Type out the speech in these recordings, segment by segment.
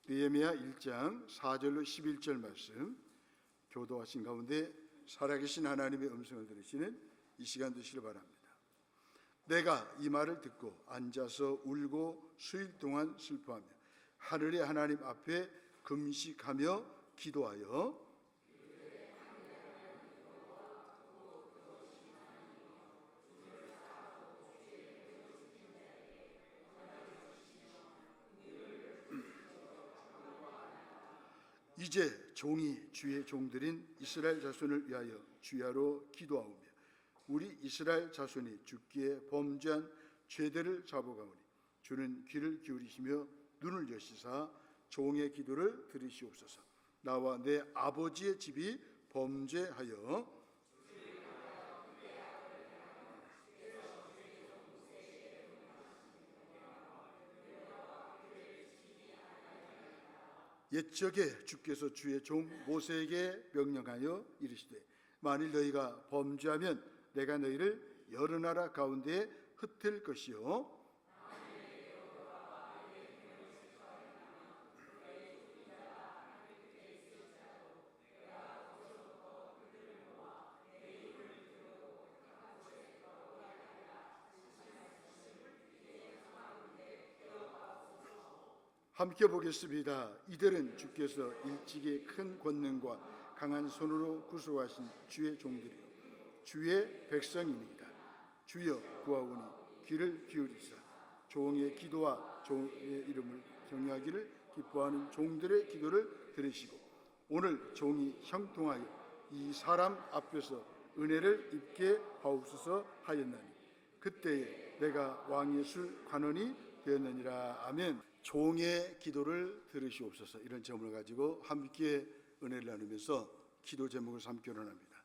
느헤미야 1장 4절로 11절 말씀 교도하신 가운데 살아계신 하나님의 음성을 들으시는 이 시간 되시길 바랍니다. 내가 이 말을 듣고 앉아서 울고 수일 동안 슬퍼하며 하늘의 하나님 앞에 금식하며 기도하여 이제 종이 주의 종들인 이스라엘 자손을 위하여 주야로 기도하오며 우리 이스라엘 자손이 주께 범죄한 죄들을 잡아가오니 주는 귀를 기울이시며 눈을 여시사 종의 기도를 들으시옵소서. 나와 내 아버지의 집이 범죄하여 옛적에 주께서 주의 종 모세에게 명령하여 이르시되 만일 너희가 범죄하면 내가 너희를 여러 나라 가운데에 흩을 것이요 함께 보겠습니다. 이들은 주께서 일찍이 큰 권능과 강한 손으로 구속하신 주의 종들이요 주의 백성입니다. 주여 구하오니 귀를 기울이사 종의 기도와 종의 이름을 경외하기를 기뻐하는 종들의 기도를 들으시고 오늘 종이 형통하여 이 사람 앞에서 은혜를 입게 하옵소서 하였나니 그때에 내가 왕의 술 관원이 되었느니라. 아멘. 종의 기도를 들으시옵소서. 이런 제목을 가지고 함께 은혜를 나누면서 기도 제목을 삼기로 합니다.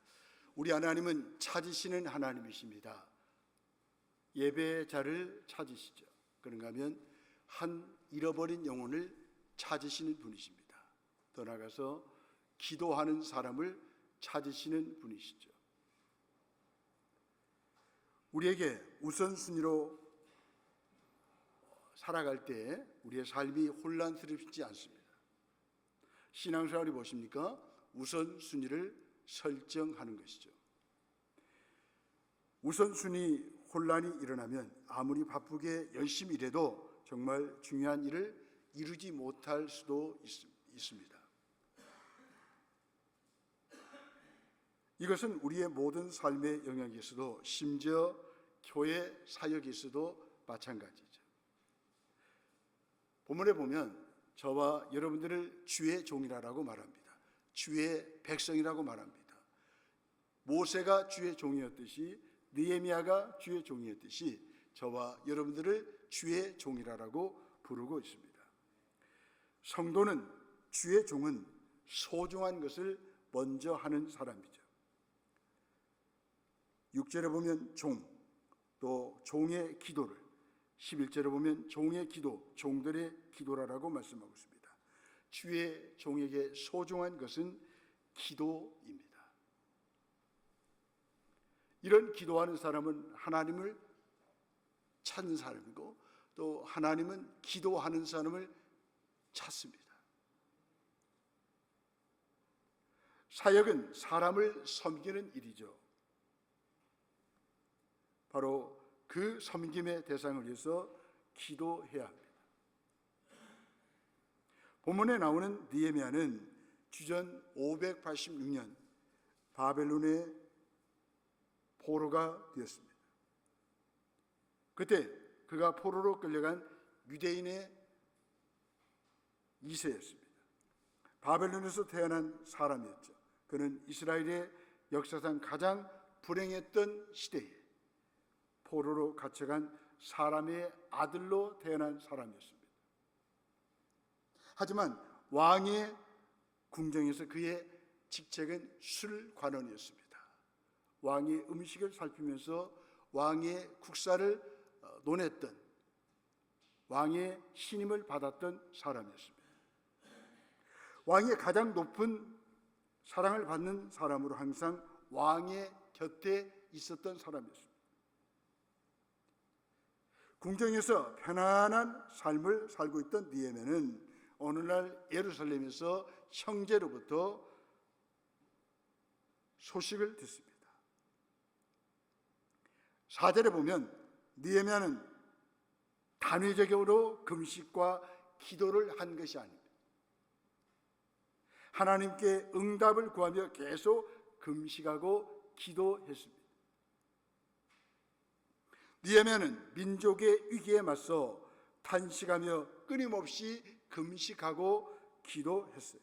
우리 하나님은 찾으시는 하나님이십니다. 예배의 자를 찾으시죠. 그런가 하면 한 잃어버린 영혼을 찾으시는 분이십니다. 더 나아가서 기도하는 사람을 찾으시는 분이시죠. 우리에게 우선순위로 살아갈 때 우리의 삶이 혼란스럽지 않습니다. 신앙생활이 무엇입니까? 우선순위를 설정하는 것이죠. 우선순위 혼란이 일어나면 아무리 바쁘게 열심히 일해도 정말 중요한 일을 이루지 못할 수도 있습니다. 이것은 우리의 모든 삶의 영역에서도 심지어 교회 사역에서도 마찬가지죠. 본문에 보면 저와 여러분들을 주의 종이라고 말합니다. 주의 백성이라고 말합니다. 모세가 주의 종이었듯이 느헤미야가 주의 종이었듯이 저와 여러분들을 주의 종이라고 부르고 있습니다. 성도는 주의 종은 소중한 것을 먼저 하는 사람이죠. 6절에 보면 종, 또 종의 기도를 11절에 보면 종의 기도, 종들의 기도라고 말씀하고 있습니다. 주의 종에게 소중한 것은 기도입니다. 이런 기도하는 사람은 하나님을 찾는 사람이고 또 하나님은 기도하는 사람을 찾습니다. 사역은 사람을 섬기는 일이죠. 바로 그 섬김의 대상을 위해서 기도해야 합니다. 본문에 나오는 느헤미야는 주전 586년 바벨론의 포로가 되었습니다. 그때 그가 포로로 끌려간 유대인의 2세였습니다. 바벨론에서 태어난 사람이었죠. 그는 이스라엘의 역사상 가장 불행했던 시대에 포로로 갇혀간 사람의 아들로 태어난 사람이었습니다. 하지만 왕의 궁정에서 그의 직책은 술관원이었습니다. 왕의 음식을 살피면서 왕의 국사를 논했던, 왕의 신임을 받았던 사람이었습니다. 왕의 가장 높은 사랑을 받는 사람으로 항상 왕의 곁에 있었던 사람이었습니다. 궁정에서 편안한 삶을 살고 있던 느헤미야는 어느 날 예루살렘에서 형제로부터 소식을 듣습니다. 4절에 보면 느헤미야는 단회적으로 금식과 기도를 한 것이 아닙니다. 하나님께 응답을 구하며 계속 금식하고 기도했습니다. 느헤미야는 민족의 위기에 맞서 탄식하며 끊임없이 금식하고 기도했어요.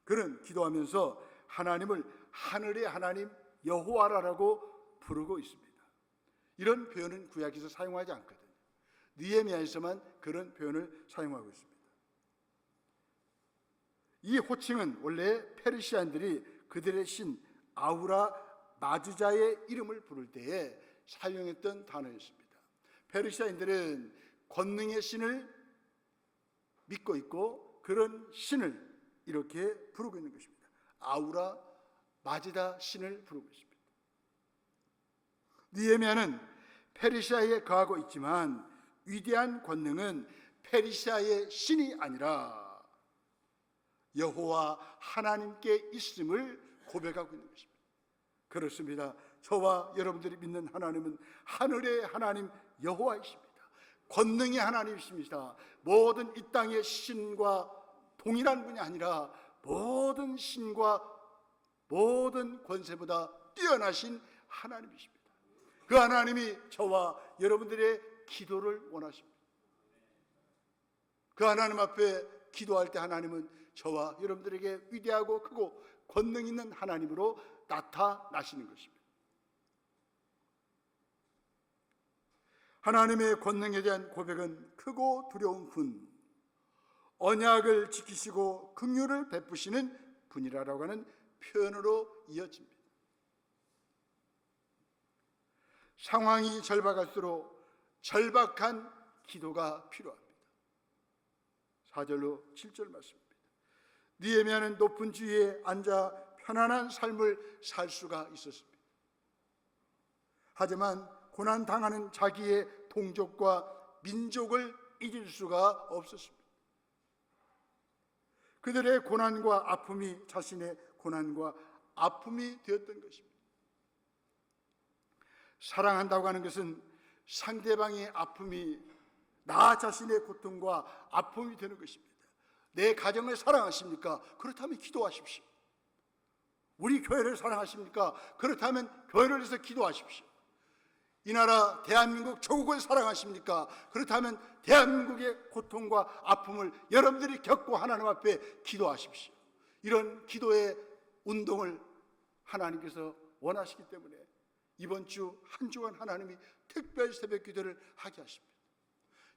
그는 기도하면서 하나님을 하늘의 하나님 여호와라고 부르고 있습니다. 이런 표현은 구약에서 사용하지 않거든요. 느헤미야에서만 그런 표현을 사용하고 있습니다. 이 호칭은 원래 페르시안들이 그들의 신 아우라 마즈자의 이름을 부를 때에 사용했던 단어였습니다. 페르시아인들은 권능의 신을 믿고 있고 그런 신을 이렇게 부르고 있는 것입니다. 아우라 마즈다 신을 부르고 있습니다. 느헤미야는 페르시아에 거하고 있지만 위대한 권능은 페르시아의 신이 아니라 여호와 하나님께 있음을 고백하고 있는 것입니다. 그렇습니다. 저와 여러분들이 믿는 하나님은 하늘의 하나님 여호와이십니다. 권능의 하나님이십니다. 모든 이 땅의 신과 동일한 분이 아니라 모든 신과 모든 권세보다 뛰어나신 하나님이십니다. 그 하나님이 저와 여러분들의 기도를 원하십니다. 그 하나님 앞에 기도할 때 하나님은 저와 여러분들에게 위대하고 크고 권능 있는 하나님으로 나타나시는 것입니다. 하나님의 권능에 대한 고백은 크고 두려운 분, 언약을 지키시고 긍휼을 베푸시는 분이라고 하는 표현으로 이어집니다. 상황이 절박할수록 절박한 기도가 필요합니다. 4절로 7절 말씀입니다. 느헤미야는 높은 지위에 앉아 편안한 삶을 살 수가 있었습니다. 하지만 고난당하는 자기의 동족과 민족을 잊을 수가 없었습니다. 그들의 고난과 아픔이 자신의 고난과 아픔이 되었던 것입니다. 사랑한다고 하는 것은 상대방의 아픔이 나 자신의 고통과 아픔이 되는 것입니다. 내 가정을 사랑하십니까? 그렇다면 기도하십시오. 우리 교회를 사랑하십니까? 그렇다면 교회를 위해서 기도하십시오. 이 나라 대한민국 조국을 사랑하십니까? 그렇다면 대한민국의 고통과 아픔을 여러분들이 겪고 하나님 앞에 기도하십시오. 이런 기도의 운동을 하나님께서 원하시기 때문에 이번 주 한 주간 하나님이 특별 새벽 기도를 하게 하십니다.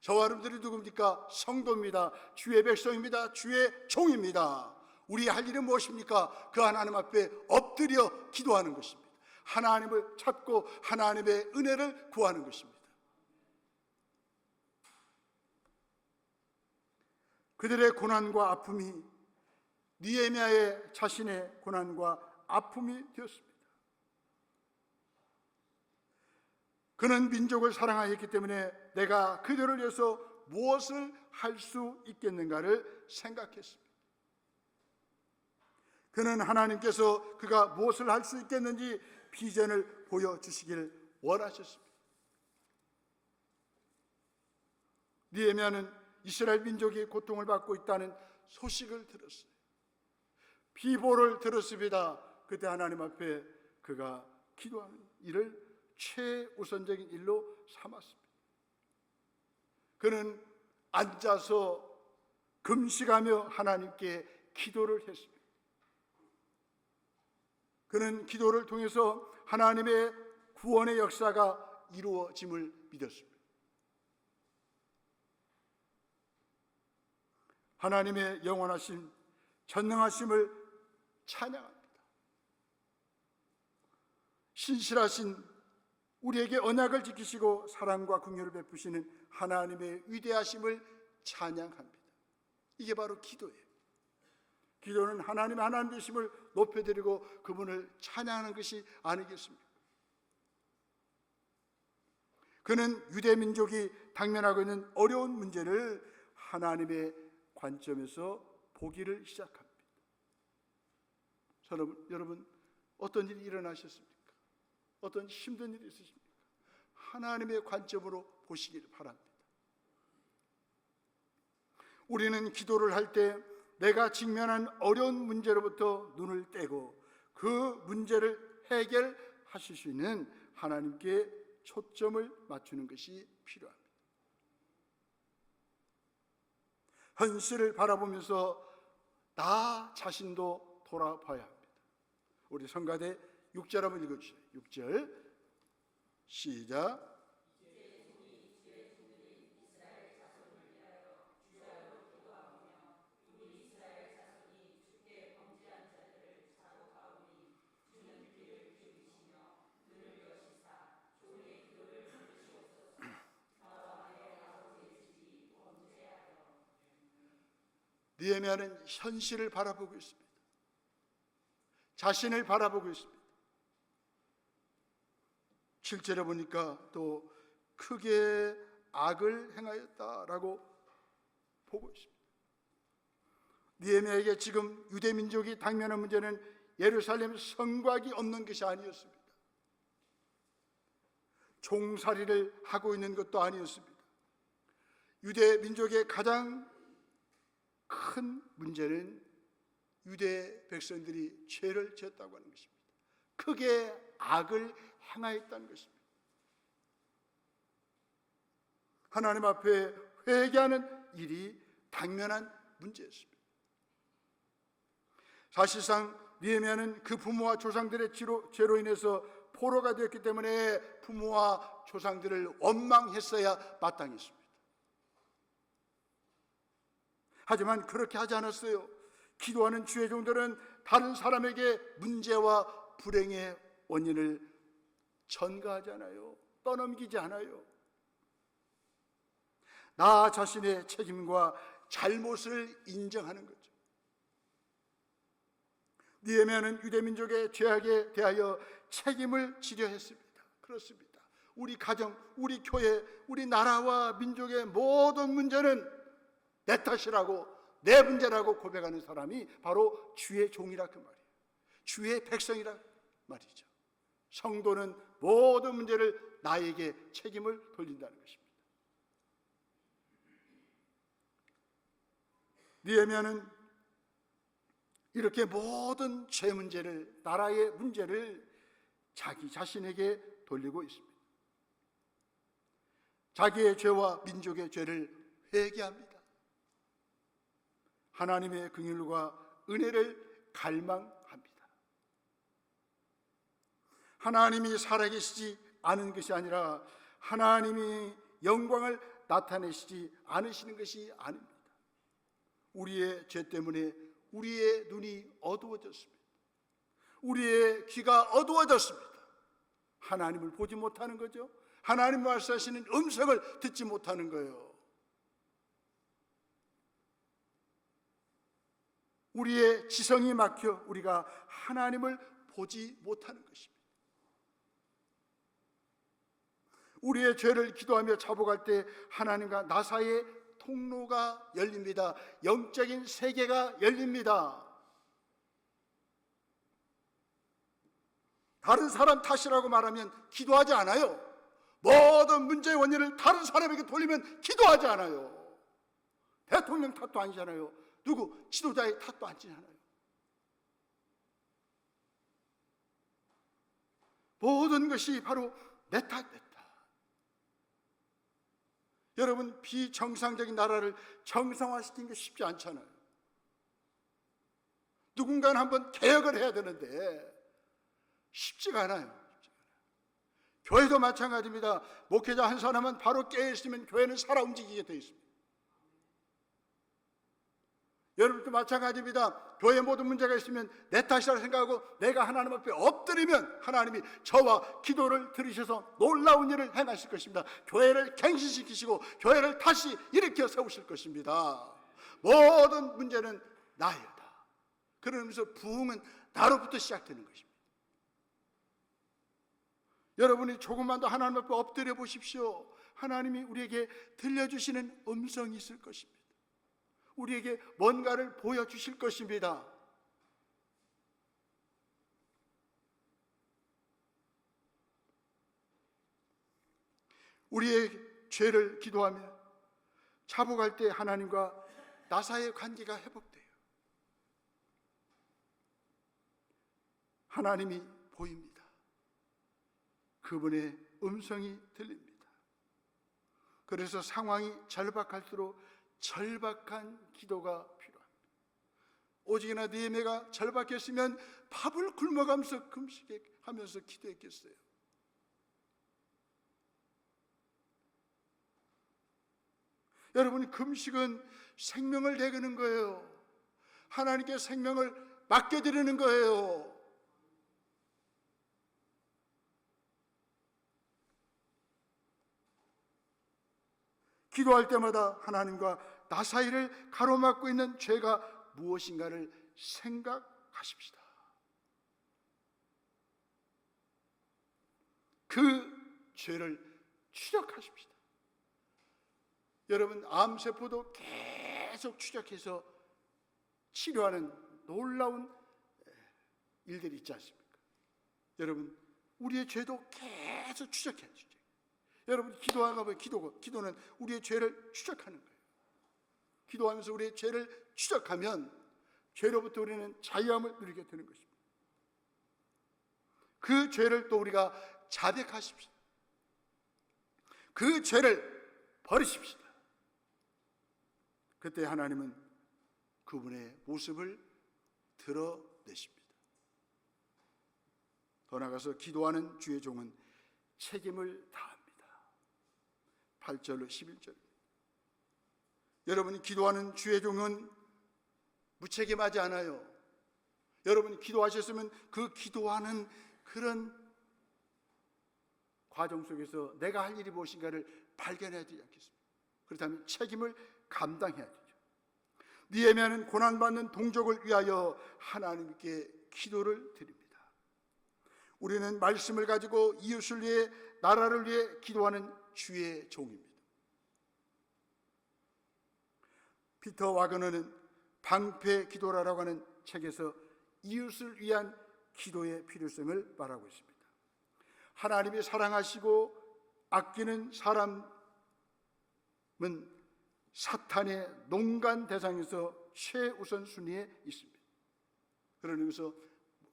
저와 여러분들이 누굽니까? 성도입니다. 주의 백성입니다. 주의 종입니다. 우리 할 일은 무엇입니까? 그 하나님 앞에 엎드려 기도하는 것입니다. 하나님을 찾고 하나님의 은혜를 구하는 것입니다. 그들의 고난과 아픔이 느헤미야의 자신의 고난과 아픔이 되었습니다. 그는 민족을 사랑하였기 때문에 내가 그들을 위해서 무엇을 할 수 있겠는가를 생각했습니다. 그는 하나님께서 그가 무엇을 할 수 있겠는지 비전을 보여주시길 원하셨습니다. 느헤미야는 이스라엘 민족이 고통을 받고 있다는 소식을 들었어요. 비보를 들었습니다. 그때 하나님 앞에 그가 기도하는 일을 최우선적인 일로 삼았습니다. 그는 앉아서 금식하며 하나님께 기도를 했습니다. 그는 기도를 통해서 하나님의 구원의 역사가 이루어짐을 믿었습니다. 하나님의 영원하심, 전능하심을 찬양합니다. 신실하신 우리에게 언약을 지키시고 사랑과 긍휼을 베푸시는 하나님의 위대하심을 찬양합니다. 이게 바로 기도예요. 기도는 하나님 되심을 높여드리고 그분을 찬양하는 것이 아니겠습니까? 그는 유대 민족이 당면하고 있는 어려운 문제를 하나님의 관점에서 보기를 시작합니다. 여러분 어떤 일이 일어나셨습니까? 어떤 힘든 일이 있으십니까? 하나님의 관점으로 보시기를 바랍니다. 우리는 기도를 할 때 내가 직면한 어려운 문제로부터 눈을 떼고 그 문제를 해결하실 수 있는 하나님께 초점을 맞추는 것이 필요합니다. 현실을 바라보면서 나 자신도 돌아봐야 합니다. 우리 성가대 6절 한번 읽어주세요. 6절 시작. 느헤미야는 현실을 바라보고 있습니다. 자신을 바라보고 있습니다. 7절에 보니까 또 크게 악을 행하였다라고 보고 있습니다. 느헤미야에게 지금 유대 민족이 당면한 문제는 예루살렘 성곽이 없는 것이 아니었습니다. 종살이를 하고 있는 것도 아니었습니다. 유대 민족의 가장 큰 문제는 유대 백성들이 죄를 지었다고 하는 것입니다. 크게 악을 행하였다는 것입니다. 하나님 앞에 회개하는 일이 당면한 문제였습니다. 사실상 느헤미야는 그 부모와 조상들의 죄로 인해서 포로가 되었기 때문에 부모와 조상들을 원망했어야 마땅했습니다. 하지만 그렇게 하지 않았어요. 기도하는 주의 종들은 다른 사람에게 문제와 불행의 원인을 전가하지 않아요. 떠넘기지 않아요. 나 자신의 책임과 잘못을 인정하는 거죠. 느헤미야는 유대민족의 죄악에 대하여 책임을 지려 했습니다. 그렇습니다. 우리 가정, 우리 교회, 우리 나라와 민족의 모든 문제는 내 탓이라고, 내 문제라고 고백하는 사람이 바로 주의 종이라 그 말이에요. 주의 백성이라 말이죠. 성도는 모든 문제를 나에게 책임을 돌린다는 것입니다. 느헤미야는 이렇게 모든 죄 문제를, 나라의 문제를 자기 자신에게 돌리고 있습니다. 자기의 죄와 민족의 죄를 회개합니다. 하나님의 긍휼과 은혜를 갈망합니다. 하나님이 살아계시지 않은 것이 아니라 하나님이 영광을 나타내시지 않으시는 것이 아닙니다. 우리의 죄 때문에 우리의 눈이 어두워졌습니다. 우리의 귀가 어두워졌습니다. 하나님을 보지 못하는 거죠. 하나님 말씀하시는 음성을 듣지 못하는 거예요. 우리의 지성이 막혀 우리가 하나님을 보지 못하는 것입니다. 우리의 죄를 기도하며 자복할 때 하나님과 나 사이에 통로가 열립니다. 영적인 세계가 열립니다. 다른 사람 탓이라고 말하면 기도하지 않아요. 모든 문제의 원인을 다른 사람에게 돌리면 기도하지 않아요. 대통령 탓도 아니잖아요. 누구 지도자의 탓도 아니잖아요. 모든 것이 바로 내 탓, 내 탓. 여러분, 비정상적인 나라를 정상화시키는 게 쉽지 않잖아요. 누군가는 한번 개혁을 해야 되는데 쉽지가 않아요. 교회도 마찬가지입니다. 목회자 한 사람은 바로 깨어있으면 교회는 살아 움직이게 되어 있습니다. 여러분도 마찬가지입니다. 교회에 모든 문제가 있으면 내 탓이라고 생각하고 내가 하나님 앞에 엎드리면 하나님이 저와 기도를 들으셔서 놀라운 일을 행하실 것입니다. 교회를 갱신시키시고 교회를 다시 일으켜 세우실 것입니다. 모든 문제는 나이다. 그러면서 부흥은 나로부터 시작되는 것입니다. 여러분이 조금만 더 하나님 앞에 엎드려 보십시오. 하나님이 우리에게 들려주시는 음성이 있을 것입니다. 우리에게 뭔가를 보여주실 것입니다. 우리의 죄를 기도하며 자복할 때 하나님과 나 사이의 관계가 회복돼요. 하나님이 보입니다. 그분의 음성이 들립니다. 그래서 상황이 절박할수록 절박한 기도가 필요합니다. 오직이나 느헤미야가 절박했으면 밥을 굶어가면서 금식하면서 기도했겠어요. 여러분, 금식은 생명을 내기는 거예요. 하나님께 생명을 맡겨드리는 거예요. 기도할 때마다 하나님과 나 사이를 가로막고 있는 죄가 무엇인가를 생각하십시다. 그 죄를 추적하십시다. 여러분, 암세포도 계속 추적해서 치료하는 놀라운 일들이 있지 않습니까? 여러분, 우리의 죄도 계속 추적해야 되죠. 여러분, 기도하가 보면 기도는 우리의 죄를 추적하는 거예요. 기도하면서 우리의 죄를 추적하면 죄로부터 우리는 자유함을 누리게 되는 것입니다. 그 죄를 또 우리가 자백하십시다. 그 죄를 버리십시다. 그때 하나님은 그분의 모습을 드러내십니다. 더 나아가서 기도하는 주의 종은 책임을 다합니다. 8절로 11절. 여러분이 기도하는 주의 종은 무책임하지 않아요. 여러분이 기도하셨으면 그 기도하는 그런 과정 속에서 내가 할 일이 무엇인가를 발견해야 되지 않겠습니까? 그렇다면 책임을 감당해야 되죠. 느헤미야는 고난받는 동족을 위하여 하나님께 기도를 드립니다. 우리는 말씀을 가지고 이웃을 위해, 나라를 위해 기도하는 주의 종입니다. 피터 와그너는 방패 기도라라고 하는 책에서 이웃을 위한 기도의 필요성을 말하고 있습니다. 하나님이 사랑하시고 아끼는 사람은 사탄의 농간 대상에서 최우선 순위에 있습니다. 그런 의미에서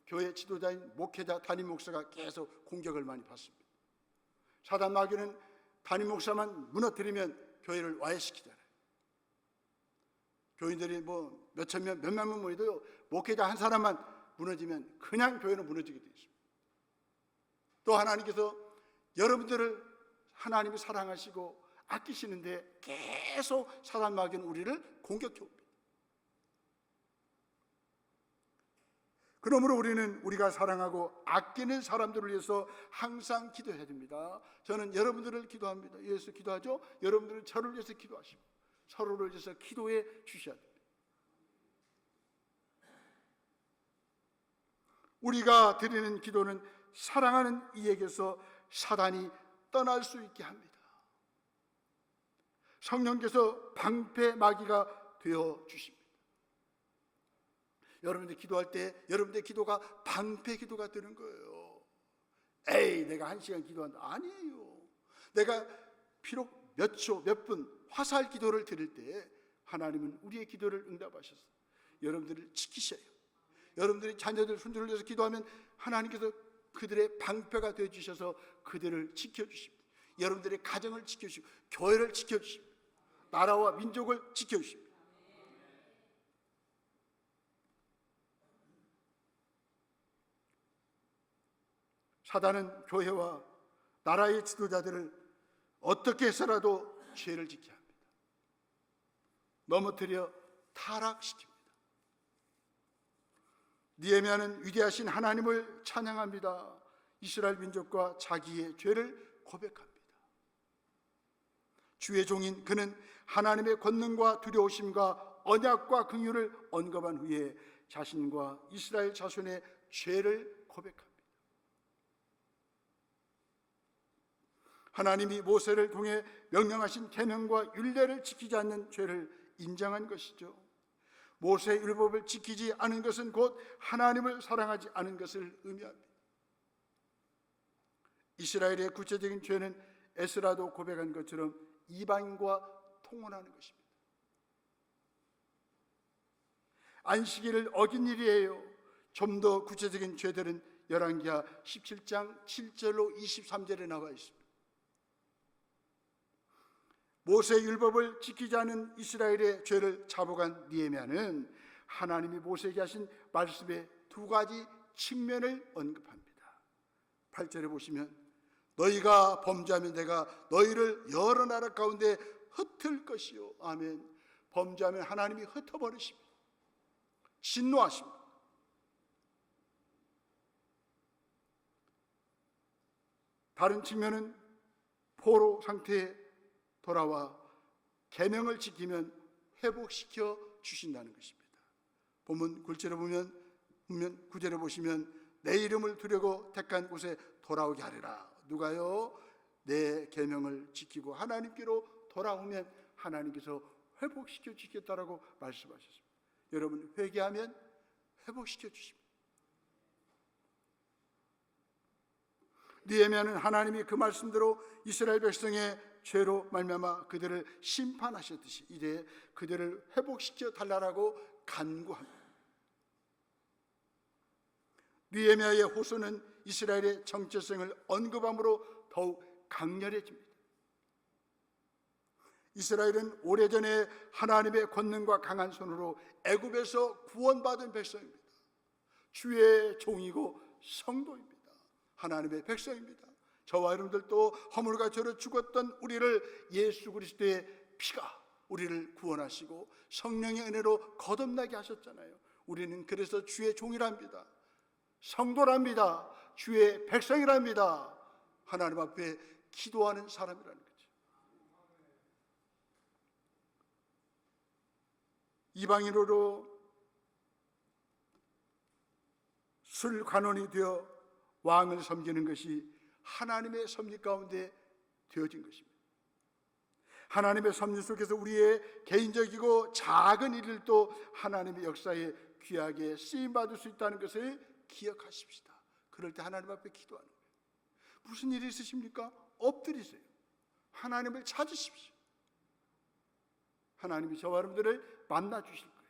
교회 지도자인 목회자, 담임 목사가 계속 공격을 많이 받습니다. 사단 마귀는 담임 목사만 무너뜨리면 교회를 와해시키잖아요. 교인들이 뭐 몇천 명, 몇만 명 모여도 목회자 한 사람만 무너지면 그냥 교회는 무너지게 되어 있습니다. 또 하나님께서 여러분들을 하나님이 사랑하시고 아끼시는데 계속 사단 마귀는 우리를 공격해 옵니다. 그러므로 우리는 우리가 사랑하고 아끼는 사람들을 위해서 항상 기도해야 됩니다. 저는 여러분들을 기도합니다. 위해서 기도하죠. 여러분들은 저를 위해서 기도하시고 서로를 위해서 기도해 주셔야 됩니다. 우리가 드리는 기도는 사랑하는 이에게서 사단이 떠날 수 있게 합니다. 성령께서 방패 마귀가 되어 주십니다. 여러분들 기도할 때 여러분들의 기도가 방패 기도가 되는 거예요. 에이, 내가 1시간 기도한다. 아니에요. 내가 비록 몇 초, 몇 분 화살 기도를 드릴 때 하나님은 우리의 기도를 응답하셔서 여러분들을 지키셔요. 여러분들이 자녀들 손들을 위해서 기도하면 하나님께서 그들의 방패가 되어주셔서 그들을 지켜주십니다. 여러분들의 가정을 지켜주시고 교회를 지켜주십니다. 나라와 민족을 지켜주십니다. 사단은 교회와 나라의 지도자들을 어떻게 해서라도 죄를 지켜야 합니다. 넘어뜨려 타락시킵니다. 느헤미야는 위대하신 하나님을 찬양합니다. 이스라엘 민족과 자기의 죄를 고백합니다. 주의 종인 그는 하나님의 권능과 두려우심과 언약과 긍휼을 언급한 후에 자신과 이스라엘 자손의 죄를 고백합니다. 하나님이 모세를 통해 명령하신 계명과 율례를 지키지 않는 죄를 인정한 것이죠. 모세의 율법을 지키지 않은 것은 곧 하나님을 사랑하지 않은 것을 의미합니다. 이스라엘의 구체적인 죄는 에스라도 고백한 것처럼 이방인과 통혼하는 것입니다. 안식일을 어긴 일이에요. 좀 더 구체적인 죄들은 열왕기하 17장 7절로 23절에 나와 있습니다. 모세의 율법을 지키지 않은 이스라엘의 죄를 자복한 느헤미야는 하나님이 모세에게 하신 말씀의 두 가지 측면을 언급합니다. 8절에 보시면 너희가 범죄하면 내가 너희를 여러 나라 가운데 흩을 것이요. 아멘. 범죄하면 하나님이 흩어버리십니다. 진노하십니다. 다른 측면은 포로 상태에 돌아와 계명을 지키면 회복시켜 주신다는 것입니다. 본문 9절에 보면 9절에 보시면 내 이름을 두려고 택한 곳에 돌아오게 하리라. 누가요? 내 계명을 지키고 하나님께로 돌아오면 하나님께서 회복시켜 주시겠다라고 말씀하셨습니다. 여러분, 회개하면 회복시켜 주십니다. 느헤미야는 하나님이 그 말씀대로 이스라엘 백성의 죄로 말미암아 그들을 심판하셨듯이 이제 그들을 회복시켜 달라고 간구합니다. 느헤미야의 호소는 이스라엘의 정체성을 언급함으로 더욱 강렬해집니다. 이스라엘은 오래전에 하나님의 권능과 강한 손으로 애굽에서 구원받은 백성입니다. 주의 종이고 성도입니다. 하나님의 백성입니다. 저와 여러분들도 허물과 죄로 죽었던 우리를 예수 그리스도의 피가 우리를 구원하시고 성령의 은혜로 거듭나게 하셨잖아요. 우리는 그래서 주의 종이랍니다. 성도랍니다. 주의 백성이랍니다. 하나님 앞에 기도하는 사람이라는 거죠. 이방인으로 술 관원이 되어 왕을 섬기는 것이 하나님의 섭리 가운데 되어진 것입니다. 하나님의 섭리 속에서 우리의 개인적이고 작은 일들도 하나님의 역사에 귀하게 쓰임받을 수 있다는 것을 기억하십시다. 그럴 때 하나님 앞에 기도하는 거예요. 무슨 일이 있으십니까? 엎드리세요. 하나님을 찾으십시오. 하나님이 저와 여러분들을 만나 주실 거예요.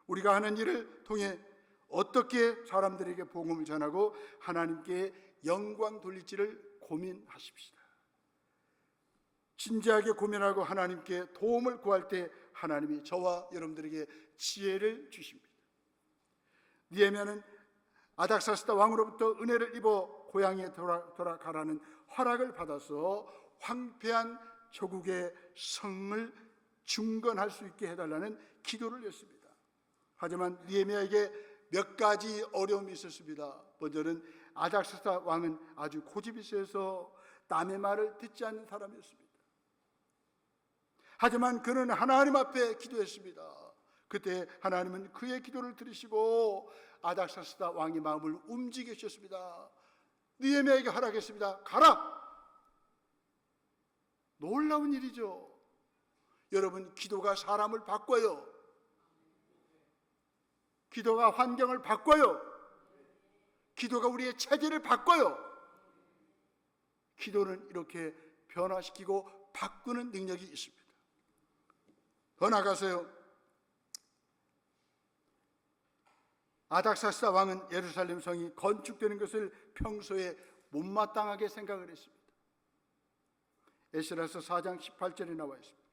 우리가 하는 일을 통해 어떻게 사람들에게 복음을 전하고 하나님께 영광 돌릴지를 고민하십시다. 진지하게 고민하고 하나님께 도움을 구할 때 하나님이 저와 여러분들에게 지혜를 주십니다. 느헤미야는 아닥사스다 왕으로부터 은혜를 입어 고향에 돌아가라는 허락을 받아서 황폐한 조국의 성을 중건할 수 있게 해달라는 기도를 했습니다. 하지만 느헤미야에게 몇 가지 어려움이 있었습니다. 먼저는 아닥사스다 왕은 아주 고집이 세서 남의 말을 듣지 않는 사람이었습니다. 하지만 그는 하나님 앞에 기도했습니다. 그때 하나님은 그의 기도를 들으시고 아닥사스다 왕의 마음을 움직이셨습니다. 느헤미야에게 허락했습니다. 가라! 놀라운 일이죠. 여러분, 기도가 사람을 바꿔요. 기도가 환경을 바꿔요. 기도가 우리의 체질을 바꿔요. 기도는 이렇게 변화시키고 바꾸는 능력이 있습니다. 더 나아가서요, 아닥사스다 왕은 예루살렘 성이 건축되는 것을 평소에 못마땅하게 생각을 했습니다. 에스라서 4장 18절에 나와 있습니다.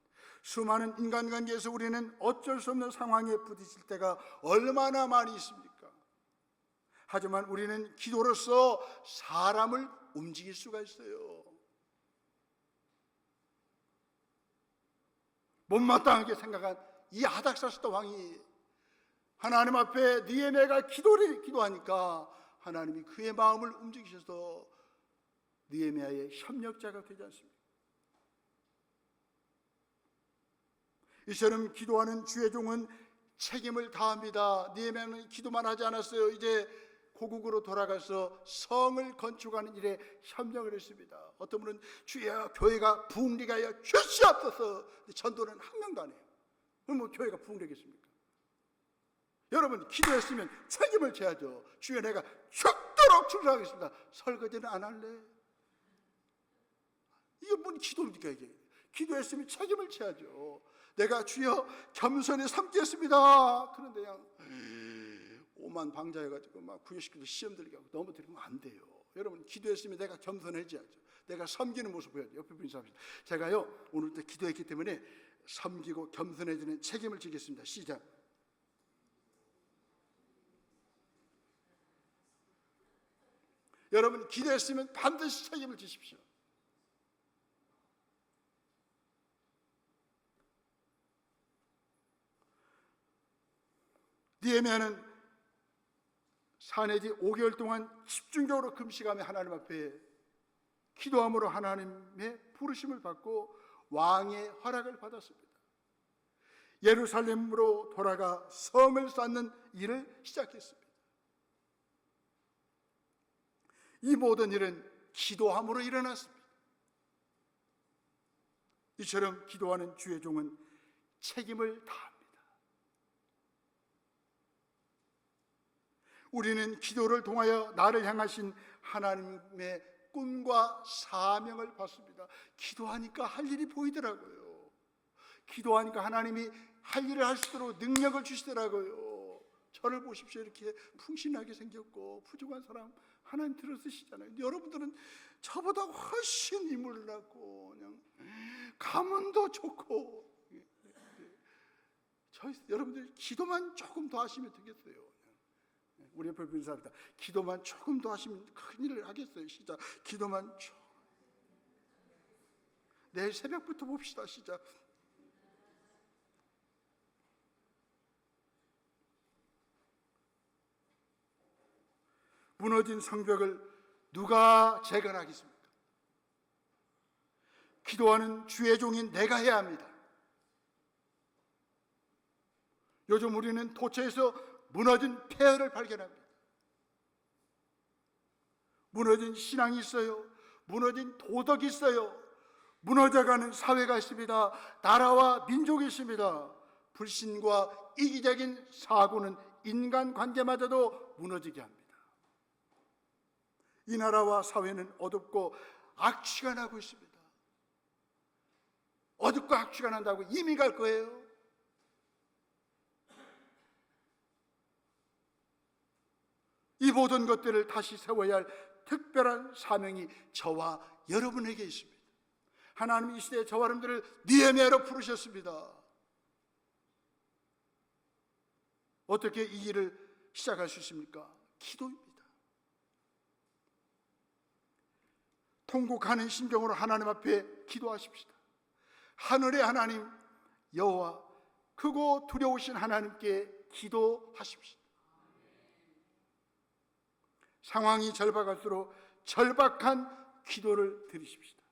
수많은 인간관계에서 우리는 어쩔 수 없는 상황에 부딪힐 때가 얼마나 많이 있습니까? 하지만 우리는 기도로서 사람을 움직일 수가 있어요. 못마땅하게 생각한 이 아닥사스다 왕이 하나님 앞에 느헤미야가 기도하니까 하나님이 그의 마음을 움직이셔서 느헤미야의 협력자가 되지 않습니까? 이처럼 기도하는 주의 종은 책임을 다합니다. 느헤미야는 기도만 하지 않았어요. 이제 고국으로 돌아가서 성을 건축하는 일에 협력을 했습니다. 어떤 분은 주여 교회가 부흥리가여 주시옵소서. 전도는 한 명도 안 해요. 그럼 뭐 교회가 부흥되겠습니까? 여러분 기도했으면 책임을 져야죠. 주여 내가 죽도록 충성하겠습니다. 설거지는 안 할래? 이게 뭔 기도입니까 이게? 기도했으면 책임을 져야죠. 내가 주여 겸손히 삼겠습니다. 그런데 그냥 오만 방자해가지고 막 구유시키고 시험 들게 하고 넘어뜨리면 안 돼요. 여러분 기도했으면 내가 겸손해져야죠. 내가 섬기는 모습 보여야죠. 옆에 분이 사합시다. 제가요 오늘부터 기도했기 때문에 섬기고 겸손해지는 책임을 지겠습니다. 시작. 여러분 기도했으면 반드시 책임을 지십시오. 느헤미야는 4내지 5개월 동안 집중적으로 금식하며 하나님 앞에 기도함으로 하나님의 부르심을 받고 왕의 허락을 받았습니다. 예루살렘으로 돌아가 성을 쌓는 일을 시작했습니다. 이 모든 일은 기도함으로 일어났습니다. 이처럼 기도하는 주의 종은 책임을 다합니다. 우리는 기도를 통하여 나를 향하신 하나님의 꿈과 사명을 받습니다. 기도하니까 할 일이 보이더라고요. 기도하니까 하나님이 할 일을 할 수 있도록 능력을 주시더라고요. 저를 보십시오. 이렇게 풍신하게 생겼고 부족한 사람 하나님 들어 쓰시잖아요. 근데 여러분들은 저보다 훨씬 인물을 낳고 그냥 가문도 좋고 여러분들 기도만 조금 더 하시면 되겠어요. 우리 옆에 있는 사람들 기도만 조금 더 하시면 큰일을 하겠어요. 시작. 기도만 조금. 내일 새벽부터 봅시다. 시작. 무너진 성벽을 누가 재건하겠습니까? 기도하는 주의 종인 내가 해야 합니다. 요즘 우리는 도처에서 무너진 폐허를 발견합니다. 무너진 신앙이 있어요. 무너진 도덕이 있어요. 무너져가는 사회가 있습니다. 나라와 민족이 있습니다. 불신과 이기적인 사고는 인간관계마저도 무너지게 합니다. 이 나라와 사회는 어둡고 악취가 나고 있습니다. 어둡고 악취가 난다고 이미 갈 거예요? 이 모든 것들을 다시 세워야 할 특별한 사명이 저와 여러분에게 있습니다. 하나님이 이 시대에 저와 여러분들을 느헤미야로 부르셨습니다. 어떻게 이 일을 시작할 수 있습니까? 기도입니다. 통곡하는 심정으로 하나님 앞에 기도하십시다. 하늘의 하나님 여호와 크고 두려우신 하나님께 기도하십시다. 상황이 절박할수록 절박한 기도를 드리십시다.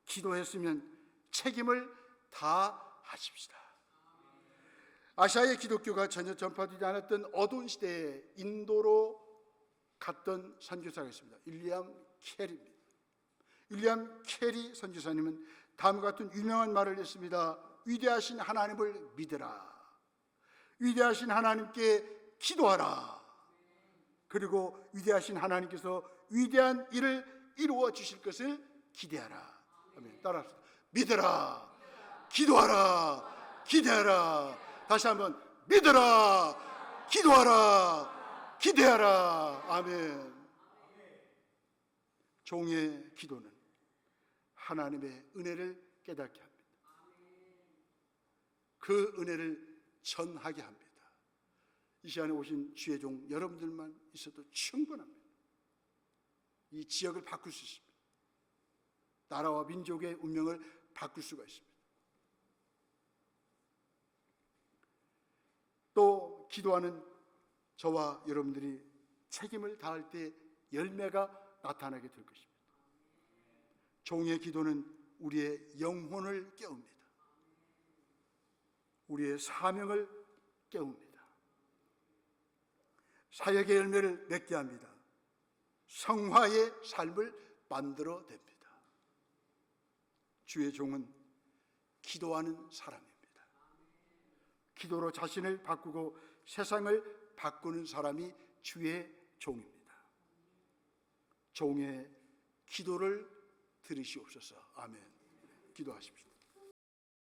기도했으면 책임을 다하십시다. 아시아의 기독교가 전혀 전파되지 않았던 어두운 시대에 인도로 갔던 선교사가 있습니다. 윌리엄 캐리입니다. 윌리엄 캐리 선교사님은 다음과 같은 유명한 말을 했습니다. 위대하신 하나님을 믿으라. 위대하신 하나님께 기도하라. 그리고 위대하신 하나님께서 위대한 일을 이루어 주실 것을 기대하라. 아멘. 따라합시다. 믿으라. 기도하라. 기대하라. 다시 한번 믿으라. 기도하라. 기대하라. 아멘. 종의 기도는 하나님의 은혜를 깨닫게 합니다. 그 은혜를 전하게 합니다. 이 시간에 오신 주의 종 여러분들만 있어도 충분합니다. 이 지역을 바꿀 수 있습니다. 나라와 민족의 운명을 바꿀 수가 있습니다. 또 기도하는 저와 여러분들이 책임을 다할 때 열매가 나타나게 될 것입니다. 종의 기도는 우리의 영혼을 깨웁니다. 우리의 사명을 깨웁니다. 사역의 열매를 맺게 합니다. 성화의 삶을 만들어냅니다. 주의 종은 기도하는 사람입니다. 기도로 자신을 바꾸고 세상을 바꾸는 사람이 주의 종입니다. 종의 기도를 들으시옵소서. 아멘. 기도하십시오.